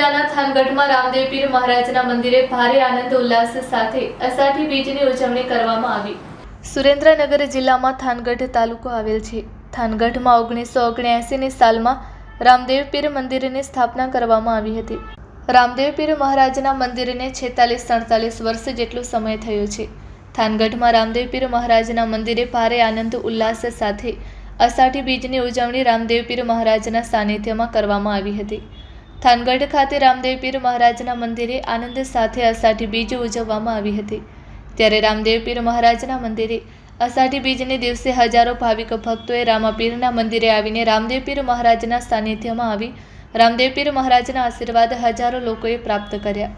જિલ્લાના થાનગઢમાં રામદેવ પીર મહારાજના મંદિરે ભારે આનંદ ઉલ્લાસ સાથે અષાઢી બીજની ઉજવણી કરવામાં આવી। સુરેન્દ્રનગર જિલ્લામાં થાનગઢ તાલુકો આવેલ છે। થાનગઢમાં 1979ની સાલમાં રામદેવ પીર મંદિરની સ્થાપના કરવામાં આવી હતી। રામદેવ પીર મહારાજના મંદિરને 46-47 વર્ષ જેટલો સમય થયો છે। થાનગઢમાં રામદેવ પીર મહારાજના મંદિરે ભારે આનંદ ઉલ્લાસ સાથે અષાઢી બીજની ઉજવણી રામદેવ પીર મહારાજના સાનિધ્યમાં કરવામાં આવી હતી। થાનગઢ ખાતે રામદેવ પીર મહારાજના મંદિરે આનંદ સાથે અષાઢી બીજ ઉજવવામાં આવી હતી। ત્યારે રામદેવ પીર મહારાજના મંદિરે અષાઢી બીજને દિવસે હજારો ભાવિક ભક્તોએ રામાપીરના મંદિરે આવીને રામદેવ પીર મહારાજના સાનિધ્યમાં આવી રામદેવ પીર મહારાજના આશીર્વાદ હજારો લોકોએ પ્રાપ્ત કર્યા।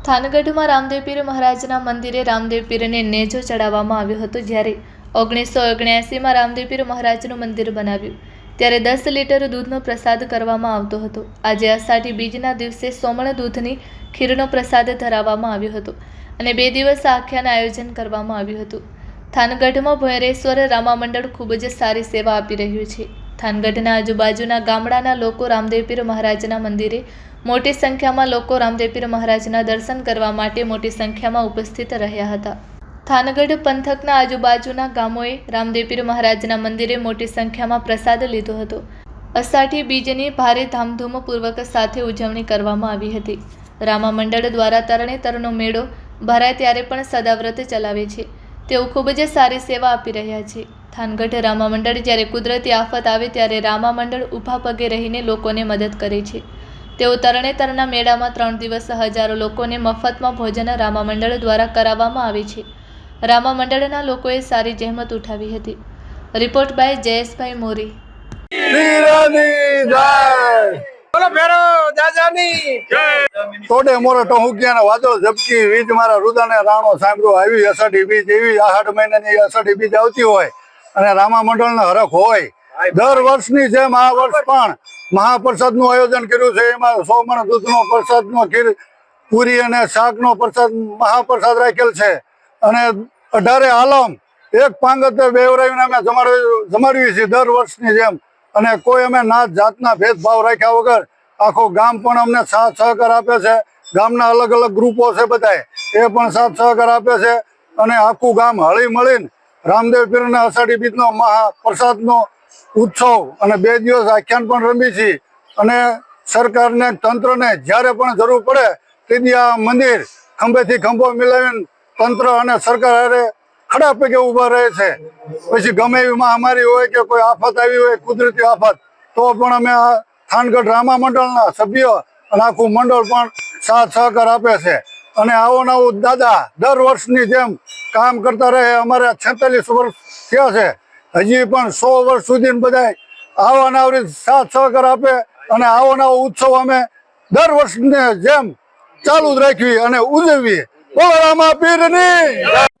થાનગઢમાં રામદેવ પીર મહારાજના મંદિરે રામદેવ પીરને નેજો ચડાવવામાં આવ્યો હતો। જ્યારે 1979માં રામદેવ પીર મહારાજનું મંદિર બનાવ્યું ત્યારે 10 લીટર દૂધનો પ્રસાદ કરવામાં આવતો હતો। આજે અષાઢી બીજના દિવસે સોમણ દૂધની ખીરનો પ્રસાદ ધરાવવામાં આવ્યો હતો અને 2 દિવસ આખ્યાન આયોજન કરવામાં આવ્યું હતું। થાનગઢમાં ભોયરેશ્વર રામા મંડળ ખૂબ જ સારી સેવા આપી રહ્યું છે। થાનગઢના આજુબાજુના ગામડાના લોકો રામદેવ પીર મહારાજના મંદિરે મોટી સંખ્યામાં લોકો રામદેવ પીર મહારાજના દર્શન કરવા માટે મોટી સંખ્યામાં ઉપસ્થિત રહ્યા હતા। થાનગઢ પંથકના આજુબાજુના ગામોએ રામદેવ પીર મહારાજના મંદિરે મોટી સંખ્યામાં પ્રસાદ લીધો હતો। અષાઢી બીજની ભારે ધામધૂમપૂર્વક સાથે ઉજવણી કરવામાં આવી હતી। રામા મંડળ દ્વારા તરણેતરનો મેળો ભરાય ત્યારે પણ સદાવ્રત ચલાવે છે। તેઓ ખૂબ જ સારી સેવા આપી રહ્યા છે। થાનગઢ રામા મંડળ જ્યારે કુદરતી આફત આવે ત્યારે રામા મંડળ ઊભા પગે રહીને લોકોને મદદ કરે છે। તેઓ તરણેતરના મેળામાં 3 દિવસ હજારો લોકોને મફતમાં ભોજન રામા મંડળ દ્વારા કરાવવામાં આવે છે। રામા મંડળના લોકોએ સારી જહેમત ઉઠાવી હતી। રિપોર્ટ બાય જયેશભાઈ મોરી। તોડે મોરે ટહુકિયાના વાદળ ઝબકી વીજ મારા રુદને રાણો સાંભળો આવી અષાઢી બીજ એવી આષાઢ મહિનાની અષાઢી બીજ આવતી હોય અને રામા મંડળનો હરખ હોય। દર વર્ષની જેમ આ વર્ષ પણ મહાપ્રસાદનું આયોજન કર્યું છે। એમાં સોમણ દૂધનો પ્રસાદનો ખીર પૂરી અને શાકનો પ્રસાદ મહાપ્રસાદ રાખેલ છે અને 18 આલમ એક પાંગત બેવરાવીને અમે જમાડવી છીએ દર વર્ષની જેમ। અને કોઈ અમે નાત જાતના ભેદભાવ રાખ્યા વગર આખો ગામ પણ અમને સાથ સહકાર આપે છે। ગામના અલગ અલગ ગ્રુપો છે બધાય એ પણ સાથ સહકાર આપે છે અને આખું ગામ હળી મળીને રામદેવ પીરના અષાઢી બીજનો મહાપ્રસાદનો ઉત્સવ અને 2 દિવસ આખ્યાન પણ રમી છીએ। અને સરકારને તંત્રને જ્યારે પણ જરૂર પડે તેથી આ મંદિર ખંભેથી ખંભો મિલાવીને તંત્ર અને સરકાર હારે ખડા પગે ઊભા રહે છે। પછી ગમે એવી મહામારી હોય કે કોઈ આફત આવી હોય કુદરતી આફત તો પણ અમે આ થાનગઢ રામા મંડળના સભ્યો અને આખું મંડળ પણ સાથ સહકાર આપે છે। અને આવું નવું દાદા દર વર્ષની જેમ કામ કરતા રહે। અમારે 46 વર્ષ થયા છે, હજી પણ 100 વર્ષ સુધી બધા આવા નવરી સાથ સહકાર આપે અને આવો નવો ઉત્સવ અમે દર વર્ષને જેમ ચાલુ જ રાખવી અને ઉજવવી। બોલો રામા પીરની।